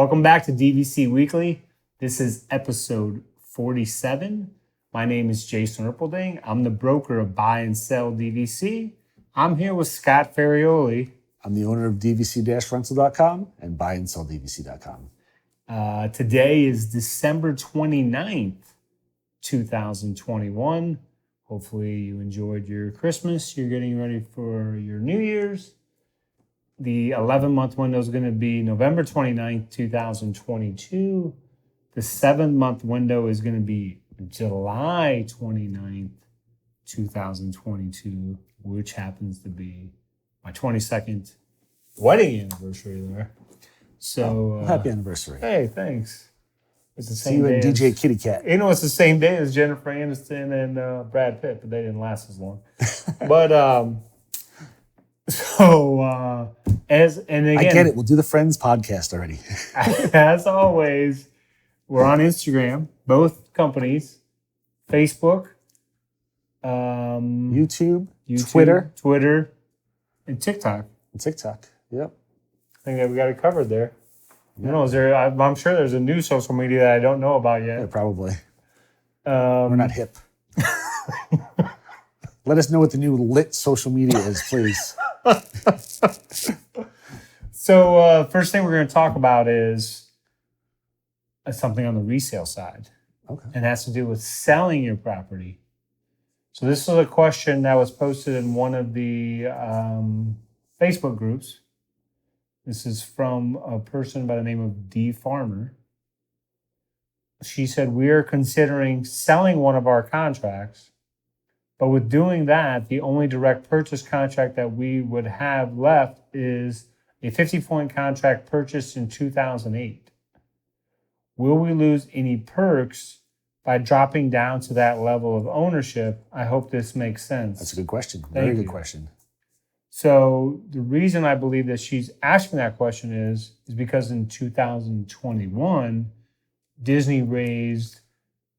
Welcome back to DVC Weekly. This is episode 47. My name is Jason Erpelding. I'm the broker of Buy and Sell DVC. I'm here with Scott Ferrioli. I'm the owner of DVC-Rental.com and BuyandSellDVC.com. Today is December 29th, 2021. Hopefully you enjoyed your Christmas. You're getting ready for your New Year's. The 11-month window is going to be November 29th, 2022. The 7-month window is going to be July 29th, 2022, which happens to be my 22nd wedding anniversary there. So happy anniversary. Hey, thanks. It's the See same you day and DJ Kitty Cat. You know, it's the same day as Jennifer Aniston and Brad Pitt, but they didn't last as long. But and again, I get it. We'll do the Friends podcast already. As always, we're on Instagram, both companies, Facebook, YouTube, Twitter, and TikTok. Yep. I think that we got it covered there. You know, I'm sure there's a new social media that I don't know about yet. Yeah, probably. We're not hip. Let us know what the new lit social media is, please. So first thing we're going to talk about is something on the resale side. Okay. And it has to do with selling your property. So this was a question that was posted in one of the Facebook groups. This is from a person by the name of D Farmer. She said, we are considering selling one of our contracts, but with doing that, the only direct purchase contract that we would have left is a 50-point contract purchased in 2008. Will we lose any perks by dropping down to that level of ownership? I hope this makes sense. That's a good question. Very good question. So the reason I believe that she's asking that question is because in 2021, Disney raised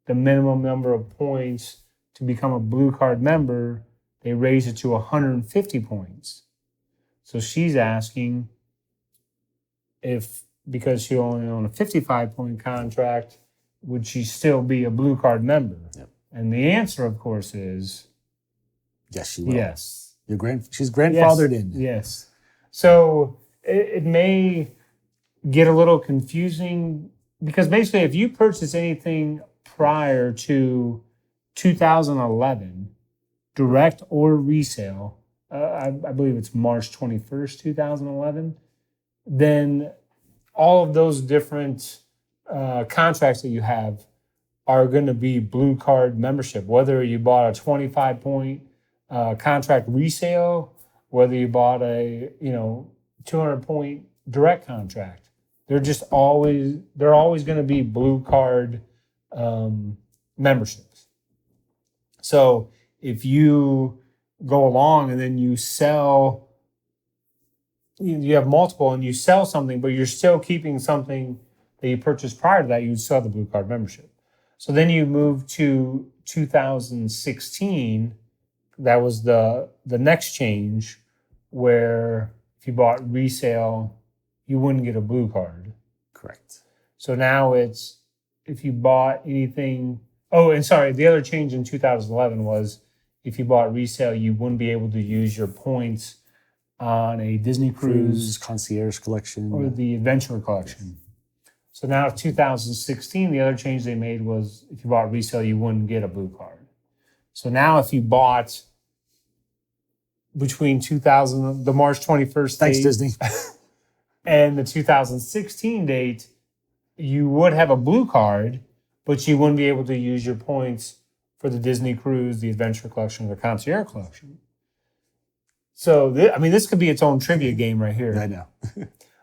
the minimum number of points to become a blue card member. They raised it to 150 points. So she's asking if, because she only owned a 55-point contract, would she still be a blue card member? Yep. And the answer, of course, is yes, she will. Yes. She's grandfathered in. Yes. So it may get a little confusing because basically if you purchase anything prior to 2011, direct or resale, I believe it's March 21st, 2011, then all of those different contracts that you have are going to be blue card membership, whether you bought a 25-point contract resale, whether you bought a 200-point direct contract, they're always going to be blue card memberships. So if you go along and then you sell, you have multiple and you sell something, but you're still keeping something that you purchased prior to that, you would still have the blue card membership. So then you move to 2016. That was the next change where if you bought resale, you wouldn't get a blue card. Correct. So now it's if you bought anything. Oh, and sorry, the other change in 2011 was if you bought resale, you wouldn't be able to use your points on a Disney cruise, concierge collection, or the Adventure collection. So now 2016, the other change they made was if you bought resale, you wouldn't get a blue card. So now if you bought between the March 21st thanks date Disney, and the 2016 date, you would have a blue card, but you wouldn't be able to use your points for the Disney cruise, the Adventure collection, or the concierge collection. So, this could be its own trivia game right here. I know.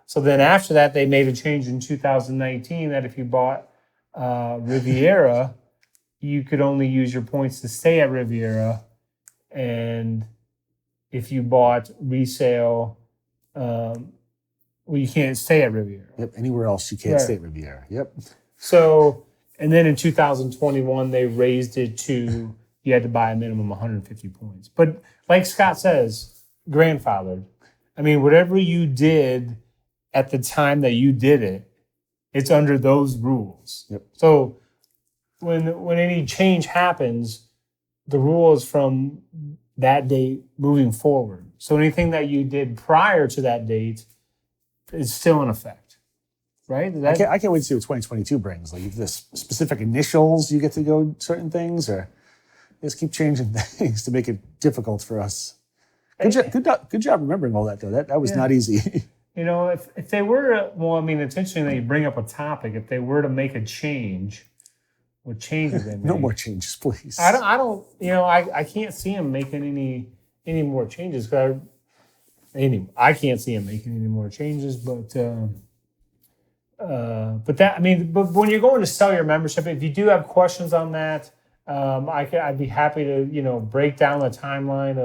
So then after that, they made a change in 2019 that if you bought Riviera, you could only use your points to stay at Riviera. And if you bought resale, you can't stay at Riviera. Yep. Anywhere else you can't stay at Riviera. Yep. So, and then in 2021, they raised it to you had to buy a minimum 150 points. But like Scott says, grandfathered. Whatever you did at the time that you did it it's under those rules. Yep. So when any change happens, the rule is from that date moving forward. So anything that you did prior to that date is still in effect, right? I can't wait to see what 2022 brings. Like if there's specific initials, you get to go certain things, or just keep changing things to make it difficult for us. Good job remembering all that, though. That was not easy. You know, if they were, well, I mean, it's interesting that you bring up a topic. If they were to make a change, what changes they make? No more changes, please. I don't. You know, I can't see him making any more changes. I can't see him making any more changes. But when you're going to sell your membership, if you do have questions on that, I'd be happy to break down the timeline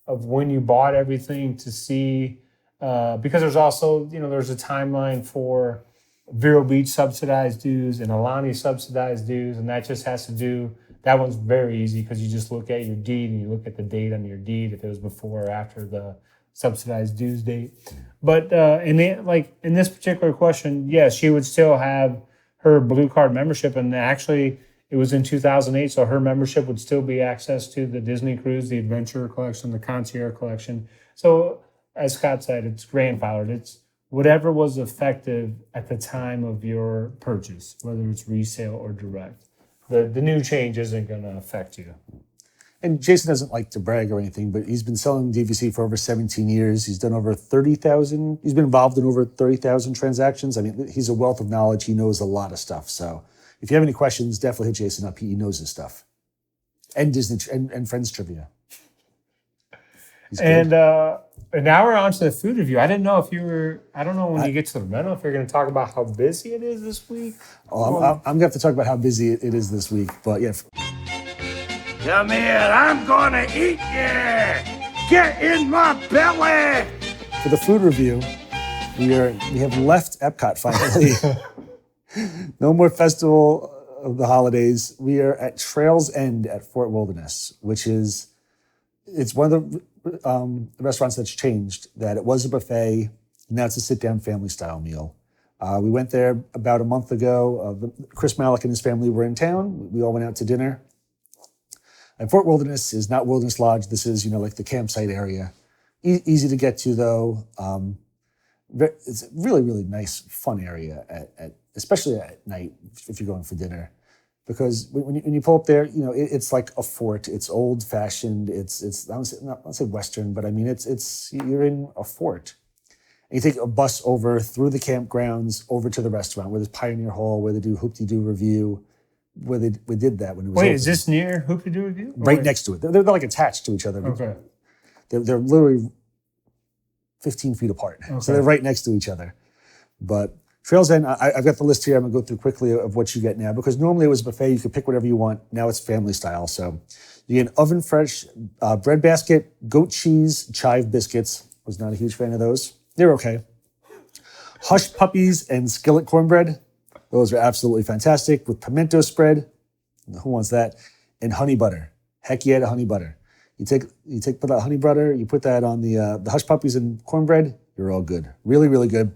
of when you bought everything to see, because there's also there's a timeline for Vero Beach subsidized dues and Alani subsidized dues, and that just has to do. That one's very easy because you just look at your deed and you look at the date on your deed if it was before or after the subsidized dues date. But in this particular question, yes, she would still have her Blue Card membership, and actually it was in 2008, so her membership would still be access to the Disney Cruise, the Adventure Collection, the Concierge Collection. So as Scott said, it's grandfathered. It's whatever was effective at the time of your purchase, whether it's resale or direct. The new change isn't going to affect you. And Jason doesn't like to brag or anything, but he's been selling DVC for over 17 years. He's done over 30,000. He's been involved in over 30,000 transactions. I mean, he's a wealth of knowledge. He knows a lot of stuff. So if you have any questions, definitely hit Jason up. He knows his stuff. And Disney and Friends trivia. And now we're on to the food review. I didn't know if you were, I don't know when you get to the rental, if you're going to talk about how busy it is this week. Oh, I'm going to have to talk about how busy it is this week. But yeah. Come here, I'm going to eat you. Get in my belly. For the food review, we have left Epcot finally. No more Festival of the Holidays. We are at Trails End at Fort Wilderness, it's one of the restaurants that's changed. That it was a buffet, now it's a sit-down family-style meal. We went there about a month ago. Chris Malick and his family were in town. We all went out to dinner. And Fort Wilderness is not Wilderness Lodge. This is, like the campsite area. Easy to get to, though. It's a really, really nice, fun area, especially at night if you're going for dinner. Because when you pull up there, it's like a fort. It's old-fashioned. It's not say Western, but I mean you're in a fort. And you take a bus over through the campgrounds over to the restaurant where there's Pioneer Hall, where they do Hoop-de-Doo Review. We did that when it was Wait, open. Is this near Hoop-de-Doo Review? Right next to it. They're like attached to each other. Okay. They're literally 15 feet apart. Okay. So they're right next to each other. But Trails End, I've got the list here. I'm going to go through quickly of what you get now. Because normally it was a buffet. You could pick whatever you want. Now it's family style. So you get an oven fresh bread basket, goat cheese, chive biscuits. Was not a huge fan of those. They're okay. Hush puppies and skillet cornbread. Those are absolutely fantastic with pimento spread. Who wants that? And honey butter. Heck yeah, the honey butter. You put that honey butter, you put that on the hush puppies and cornbread, you're all good. Really, really good.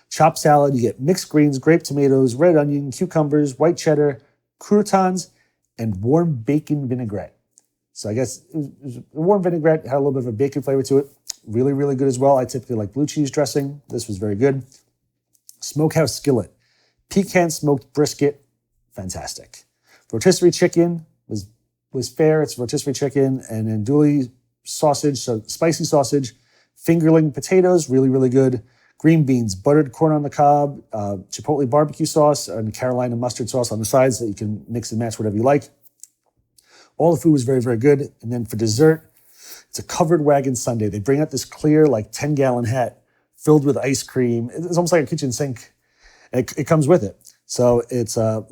Chopped salad, you get mixed greens, grape tomatoes, red onion, cucumbers, white cheddar, croutons, and warm bacon vinaigrette. So I guess it was a warm vinaigrette, had a little bit of a bacon flavor to it. Really, really good as well. I typically like blue cheese dressing. This was very good. Smokehouse skillet. Pecan smoked brisket, fantastic. Rotisserie chicken was fair. It's rotisserie chicken and andouille sausage, so spicy sausage. Fingerling potatoes, really, really good. Green beans, buttered corn on the cob, chipotle barbecue sauce, and Carolina mustard sauce on the sides that you can mix and match whatever you like. All the food was very, very good. And then for dessert, it's a covered wagon sundae. They bring out this clear, 10-gallon hat filled with ice cream. It's almost like a kitchen sink. It comes with it. So it's a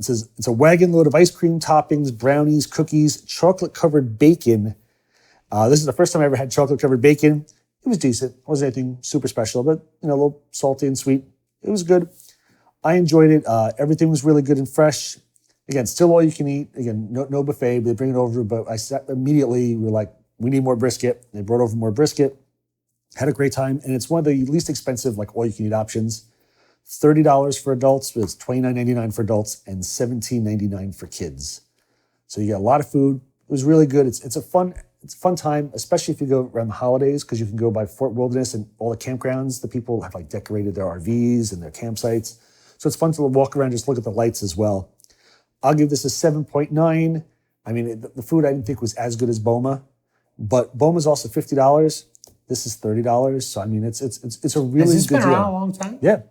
wagon load of ice cream toppings, brownies, cookies, chocolate-covered bacon. This is the first time I ever had chocolate-covered bacon. It was decent. It wasn't anything super special, but a little salty and sweet. It was good. I enjoyed it. Everything was really good and fresh. Again, still all you can eat. Again, no buffet. They bring it over, but immediately we were like, we need more brisket. They brought over more brisket. Had a great time, and it's one of the least expensive all you can eat options. $30 for adults, but it's $29.99 for adults and $17.99 for kids. So you get a lot of food. It was really good. It's a fun time, especially if you go around the holidays, because you can go by Fort Wilderness and all the campgrounds. The people have like decorated their RVs and their campsites. So it's fun to walk around, just look at the lights as well. I'll give this a 7.9. I mean, the food I didn't think was as good as Boma, but Boma's also $50. This is $30. So I mean, it's a really Has this good been around deal. a long time? Yeah,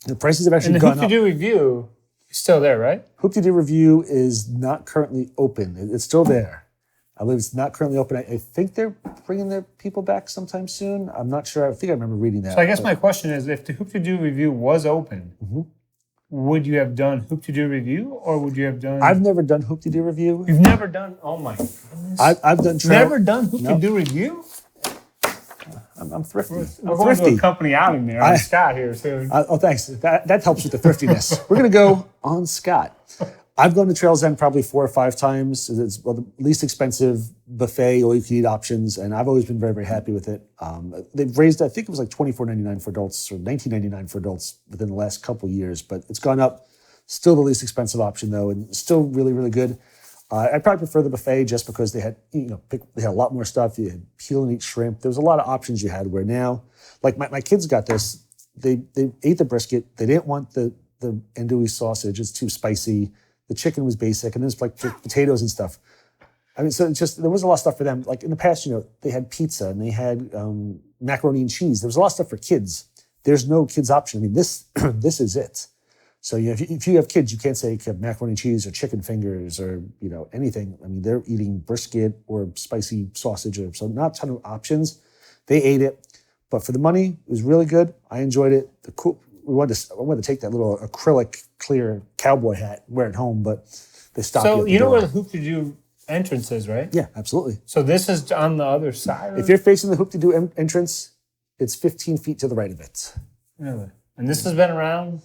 the prices have And actually the gone Hoop to up. Do review is still there, right? Hoop to Do Review is not currently open. It's still there. I believe it's not currently open. I think they're bringing their people back sometime soon. I'm not sure. I think I remember reading that. So I guess my question is, if the Hoop to Do review was open, would you have done Hoop to Do review, or would you have done? I've never done Hoop to Do Review. You've never done? Oh my goodness! I've done Never done Hoop Nope. to Do review. I'm thrifty. We're I'm going to thrifty. a company outing there. I'm Scott here soon. Oh, thanks. That helps with the thriftiness. We're going to go on Scott. I've gone to Trails End probably 4 or 5 times. It's the least expensive buffet, all-you-can-eat options, and I've always been very, very happy with it. They've raised, I think it was like $24.99 for adults or $19.99 for adults within the last couple years, but it's gone up. Still the least expensive option though, and still really, really good. I probably prefer the buffet just because they had, they had a lot more stuff. You had peel and eat shrimp. There was a lot of options you had. Where now, like my kids got this, they ate the brisket. They didn't want the andouille sausage. It's too spicy. The chicken was basic, and there's like potatoes and stuff. I mean, so it's just there was a lot of stuff for them. Like in the past, they had pizza and they had macaroni and cheese. There was a lot of stuff for kids. There's no kids option. I mean, this this is it. So if you have kids, you can't say you can have macaroni and cheese or chicken fingers or anything. I mean, they're eating brisket or spicy sausage, so not a ton of options. They ate it, but for the money, it was really good. I enjoyed it. I wanted to take that little acrylic clear cowboy hat, wear it home, but they stopped. So you know where the Hoop to Do entrance is, right? Yeah, absolutely. So this is on the other side. If you're facing the Hoop to Do entrance, it's 15 feet to the right of it. Really? And this has been around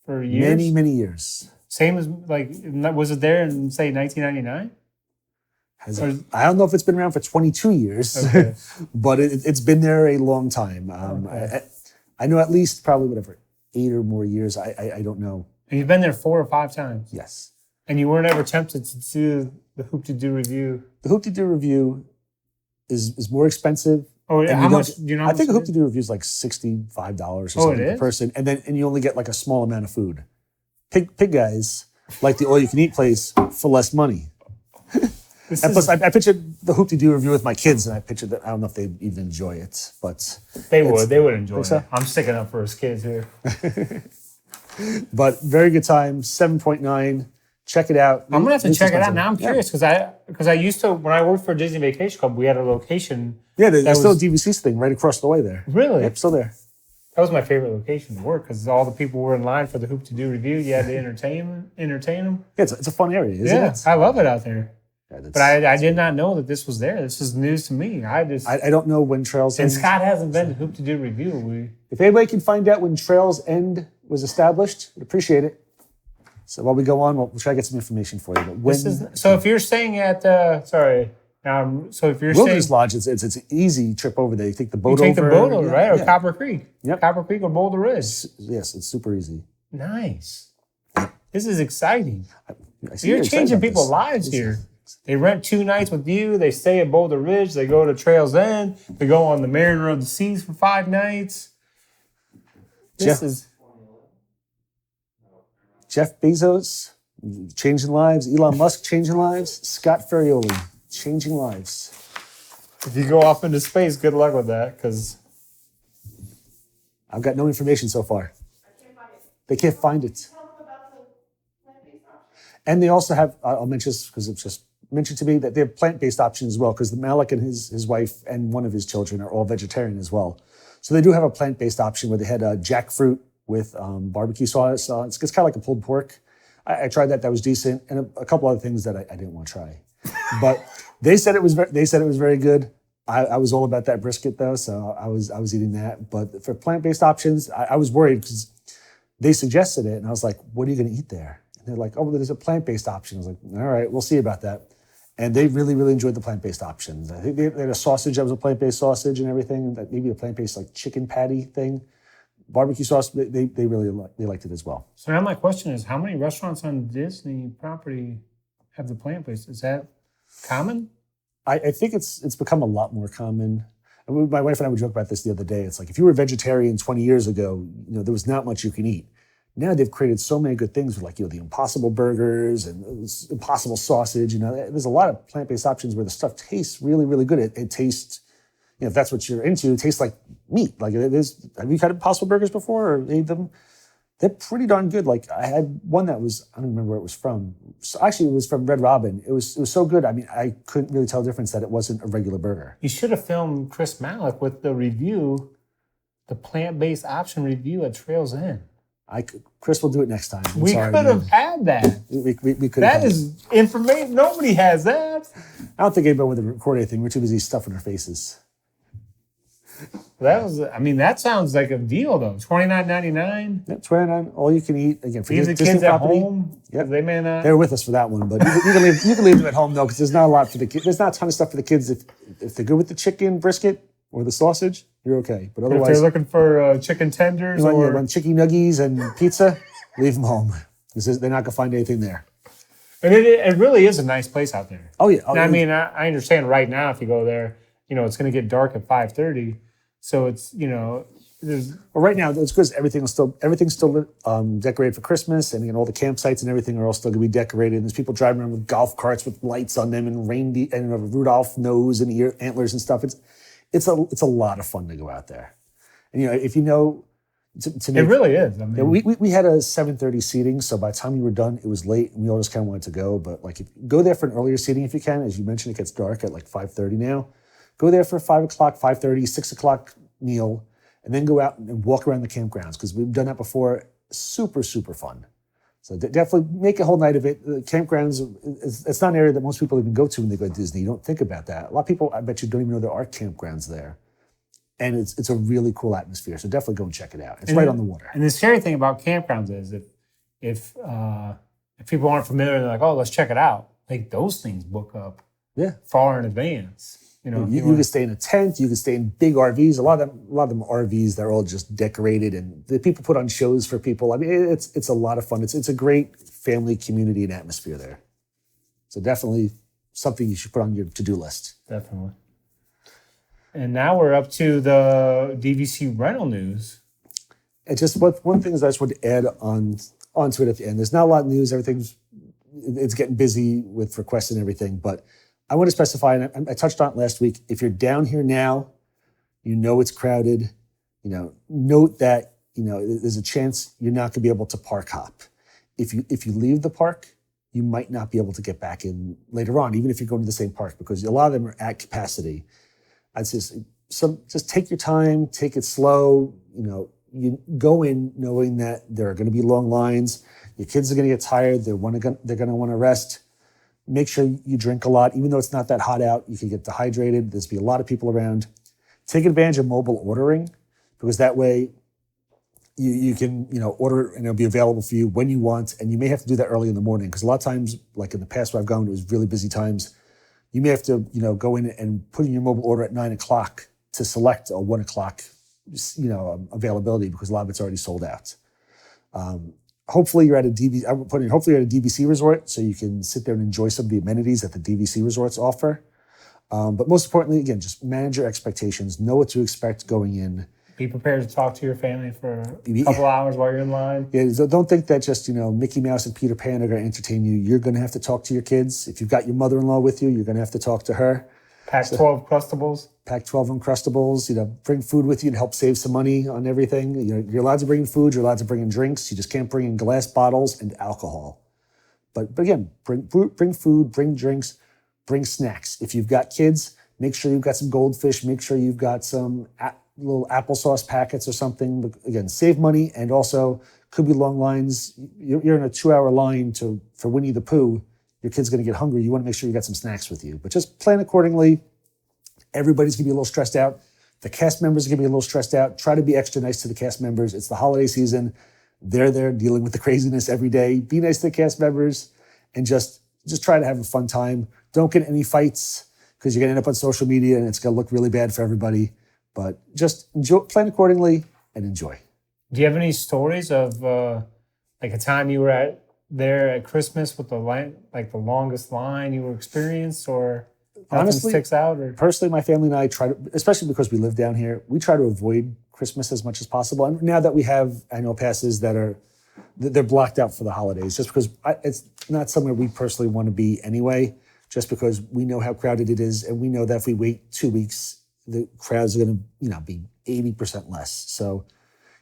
for years. Many, many years. Same as was it there in say 1999? I don't know if it's been around for 22 years, Okay. but it's been there a long time. I know at least probably 8 or more years. I don't know. And you've been there 4 or 5 times. Yes. And you weren't ever tempted to do the Hoop to Do review. The Hoop to Do review is more expensive. Oh yeah, And how you much? don't- Do you know? I how think a much Hoop to Do review is like $65 or Oh, something it per is? person, and you only get like a small amount of food. Pig guys like the all-you-can-eat place for less money. This And is- plus, I pictured the Hoop to Do review with my kids, and I pictured that I don't know if they'd even enjoy it, but they would enjoy Think it. so? I'm sticking up for his kids here. very good time. 7.9. Check it out. I'm gonna have to Least check it out expensive. now. I'm Yeah. curious because I used to when I worked for Disney Vacation Club, we had a location. Yeah, there's that still a was- DVC's thing right across the way there. Really? Yep, still there. That was my favorite location to work because all the people were in line for the Hoop to Do review. You had to entertain them. Yeah, it's a fun area, isn't Yeah, it? I love it out there. Yeah, But I did not know that this was there. This is news to me. I don't know when Trails and End. Scott hasn't been to Hoop to Do review. If anybody can find out when Trails End was established, I'd appreciate it. So while we go on, we'll try to get some information for you. But when So if you're staying at so if you're Wilderness staying, Lodge, it's an easy trip over there. You take the boat you take over. the boat over, yeah, right? Or yeah. Copper Creek. Yep. Copper Creek or Boulder Ridge. Yes, it's super easy. Nice. This is exciting. I see You're excited changing about people's this. lives here. They rent 2 nights with you. They stay at Boulder Ridge. They go to Trails End. They go on the Mariner of the Seas for 5 nights. Jeff Bezos, changing lives. Elon Musk, changing lives. Scott Ferrioli, changing lives. If you go off into space, good luck with that because I've got no information so far. They can't find it. And they also have, I'll mention this because it's just mentioned to me, that they have plant-based options as well, because Malik and his wife and one of his children are all vegetarian as well. So they do have a plant-based option where they had jackfruit with barbecue sauce. It's kind of like a pulled pork. I tried that. That was decent. And a couple other things that I didn't want to try. But they said it was very good. I was all about that brisket though, so I was eating that. But for plant-based options, I was worried because they suggested it, and I was like, "What are you going to eat there?" And they're like, "Oh, well, there's a plant-based option." I was like, "All right, we'll see about that." And they really, really enjoyed the plant-based options. I think they had a sausage that was a plant-based sausage and everything. That maybe a plant-based like chicken patty thing. barbecue sauce, they really they liked it as well. So now my question is, how many restaurants on Disney property have the plant-based? Is that common? I think it's become a lot more common. My wife and I would joke about this the other day. It's like if you were a vegetarian 20 years ago, there was not much you can eat. Now they've created so many good things with like, the Impossible burgers and Impossible sausage. There's a lot of plant-based options where the stuff tastes really, really good. It tastes, if that's what you're into, it tastes like meat. Like have you had Impossible burgers before or ate them? They're pretty darn good. Like I had one that was, I don't remember where it was from. So actually, it was from Red Robin. It was so good. I mean, I couldn't really tell the difference that it wasn't a regular burger. You should have filmed Chris Malick with the review, the plant-based option review at Trails End. Chris will do it next time. We could have had that. We could. That is information. Nobody has that. I don't think anybody would record anything. We're too busy stuffing our faces. That sounds like a deal though. $29.99. Yeah, $29, all you can eat. Again, for Leave the Disney kids at property. home. Yep. They may not. They're with us for that one, but you can leave them at home though, because there's not a lot for the kids. There's not a ton of stuff for the kids. If they're good with the chicken brisket or the sausage, you're okay. But otherwise, if they're looking for chicken tenders or chicken nuggies and pizza, leave them home. They're not gonna find anything there. And it really is a nice place out there. Oh yeah. I understand right now if you go there, it's going to get dark at 5:30. So it's, there's... Well, right now, it's because everything's still decorated for Christmas, and all the campsites and everything are all still going to be decorated. And there's people driving around with golf carts with lights on them and reindeer and a Rudolph nose and antlers and stuff. It's a lot of fun to go out there. And if to make, it really is. We had a 7:30 seating, so by the time we were done, it was late, and we all just kind of wanted to go. But like, if you go there for an earlier seating if you can. As you mentioned, it gets dark at like 5:30 now. Go there for 5 o'clock, 5:30, 6 o'clock meal, and then go out and walk around the campgrounds because we've done that before. Super, super fun. So definitely make a whole night of it. The campgrounds, it's not an area that most people even go to when they go to Disney. You don't think about that. A lot of people, I bet you, don't even know there are campgrounds there. And it's a really cool atmosphere. So definitely go and check it out. It's right on the water. And the scary thing about campgrounds is if people aren't familiar, they're like, oh, let's check it out. Like those things book up far in advance. You can stay in a tent. You can stay in big RVs. A lot of them RVs. They're all just decorated, and the people put on shows for people. I mean, it's a lot of fun. It's a great family community and atmosphere there. So definitely something you should put on your to-do list. Definitely. And now we're up to the DVC Rental news. And just one thing is I just want to add onto it at the end. There's not a lot of news. It's getting busy with requests and everything, but I want to specify, and I touched on it last week, if you're down here now, it's crowded, note that, there's a chance you're not going to be able to park hop. If you leave the park, you might not be able to get back in later on, even if you're going to the same park, because a lot of them are at capacity. I'd say just take your time, take it slow, you go in knowing that there are going to be long lines, your kids are going to get tired, they're going to want to rest. Make sure you drink a lot. Even though it's not that hot out, you can get dehydrated. There's be a lot of people around. Take advantage of mobile ordering, because that way you can order it and it'll be available for you when you want. And you may have to do that early in the morning, because a lot of times, like in the past where I've gone, it was really busy times. You may have to go in and put in your mobile order at 9 o'clock to select a 1 o'clock availability, because a lot of it's already sold out. Hopefully you're at a DVC resort, so you can sit there and enjoy some of the amenities that the DVC resorts offer. But most importantly, again, just manage your expectations. Know what to expect going in. Be prepared to talk to your family for a couple hours while you're in line. Yeah, so don't think that just Mickey Mouse and Peter Pan are going to entertain you. You're going to have to talk to your kids. If you've got your mother-in-law with you, you're going to have to talk to her. Pack 12 Crustables. Pack 12 Uncrustables. Bring food with you to help save some money on everything. You're allowed to bring in food. You're allowed to bring in drinks. You just can't bring in glass bottles and alcohol. But again, bring food, bring drinks, bring snacks. If you've got kids, make sure you've got some goldfish. Make sure you've got some little applesauce packets or something. But again, save money, and also could be long lines. You're in a 2-hour line for Winnie the Pooh. Your kid's going to get hungry. You want to make sure you got some snacks with you. But just plan accordingly. Everybody's going to be a little stressed out. The cast members are going to be a little stressed out. Try to be extra nice to the cast members. It's the holiday season. They're there dealing with the craziness every day. Be nice to the cast members, and just try to have a fun time. Don't get any fights, because you're going to end up on social media and it's going to look really bad for everybody. But just plan accordingly and enjoy. Do you have any stories of like a time you were there at Christmas with the the longest line you were experienced, or nothing Honestly, sticks out? Or personally, my family and I try to, especially because we live down here, we try to avoid Christmas as much as possible. And now that we have annual passes they're blocked out for the holidays, just because it's not somewhere we personally want to be anyway, just because we know how crowded it is. And we know that if we wait 2 weeks, the crowds are going to, be 80% less. So,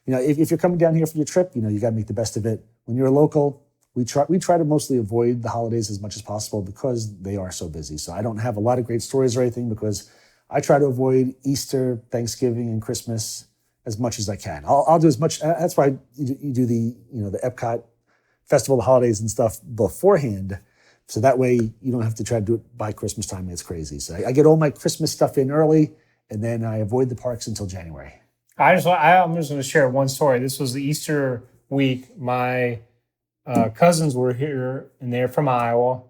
if you're coming down here for your trip, you got to make the best of it. When you're a local, we try to mostly avoid the holidays as much as possible because they are so busy. So I don't have a lot of great stories or anything because I try to avoid Easter, Thanksgiving, and Christmas as much as I can. I'll do as much. That's why you do the Epcot Festival, the holidays and stuff beforehand. So that way you don't have to try to do it by Christmas time. It's crazy. So I get all my Christmas stuff in early, and then I avoid the parks until January. I'm just going to share one story. This was the Easter week. My cousins were here, and they're from Iowa,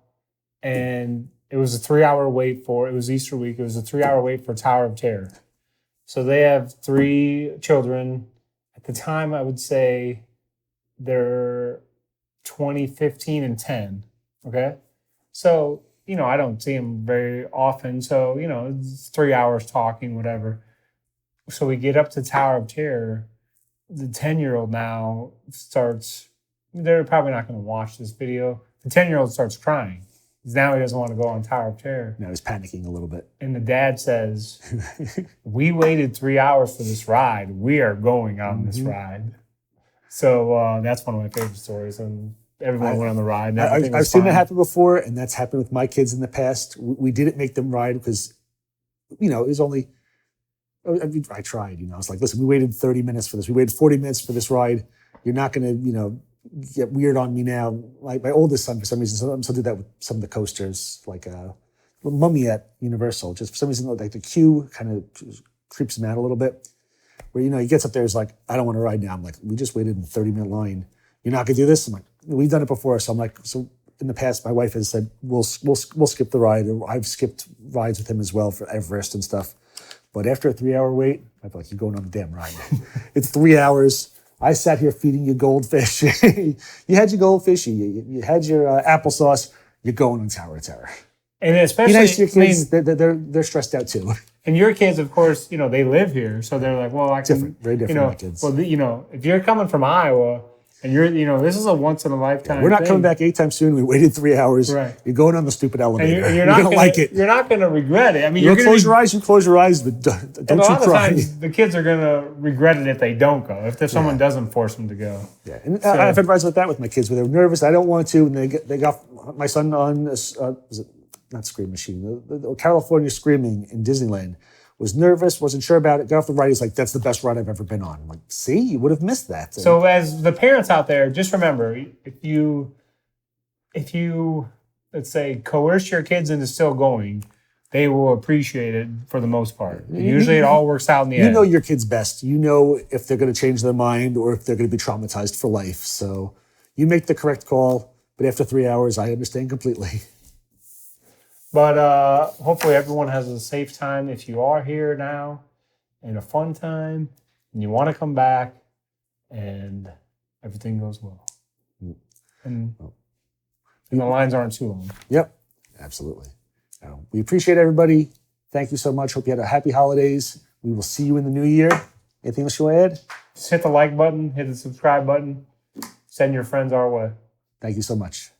and it was a 3-hour wait it was Easter week. It was a 3-hour wait for Tower of Terror. So they have 3 children. At the time, I would say they're 20, 15, and 10. Okay. So, I don't see them very often. So, it's 3 hours talking, whatever. So we get up to Tower of Terror. The 10-year-old now they're probably not going to watch this video. The 10-year-old starts crying. Now he doesn't want to go on Tower of Terror. Now he's panicking a little bit. And the dad says, we waited 3 hours for this ride. We are going on this ride. So that's one of my favorite stories. And everyone went on the ride. And I've seen that happen before, and that's happened with my kids in the past. We didn't make them ride because, it was only, I tried, I was like, listen, we waited 30 minutes for this. We waited 40 minutes for this ride. You're not going to, get weird on me now. Like my oldest son, for some reason, sometimes he'll do that with some of the coasters, like Mummy at Universal. Just for some reason, like the queue kind of creeps him out a little bit. Where, he gets up there, he's like, I don't want to ride now. I'm like, we just waited in a 30-minute line. You're not going to do this? I'm like, we've done it before. So I'm like, so in the past, my wife has said, we'll skip the ride. Or I've skipped rides with him as well for Everest and stuff. But after a 3-hour wait, I feel like you're going on the damn ride. It's 3 hours. I sat here feeding you goldfish. You had your goldfish. You had your applesauce. You're going on Tower of Terror. And especially, be nice to your kids. They're stressed out too. And your kids, of course, they live here, so they're like, well, I can. Different, very different. My kids. Well, if you're coming from Iowa and you're, this is a once in a lifetime. We're not thing. coming back anytime soon. We waited 3 hours. Right. You're going on the stupid elevator. And you're not gonna like it. You're not going to regret it. I mean, you're gonna close your eyes. You close your eyes, but don't and a lot you cry. of times, the kids are going to regret it if they don't go. If someone doesn't force them to go. Yeah, and I've had rides like that with my kids where they're nervous. I don't want to, and they got my son on was it not Scream Machine, the California Screaming in Disneyland. Was nervous, wasn't sure about it. Got off the ride. He's like, "That's the best ride I've ever been on." I'm like, "See, you would have missed that." So, as the parents out there, just remember, if you, let's say, coerce your kids into still going, they will appreciate it for the most part. Usually, it all works out in the end. You know your kids best. You know if they're going to change their mind or if they're going to be traumatized for life. So, you make the correct call. But after 3 hours, I understand completely. But hopefully everyone has a safe time if you are here now and a fun time and you want to come back and everything goes well. And the lines aren't too long. Yep, absolutely. We appreciate everybody. Thank you so much. Hope you had a happy holidays. We will see you in the new year. Anything else you want to add? Just hit the like button, hit the subscribe button, send your friends our way. Thank you so much.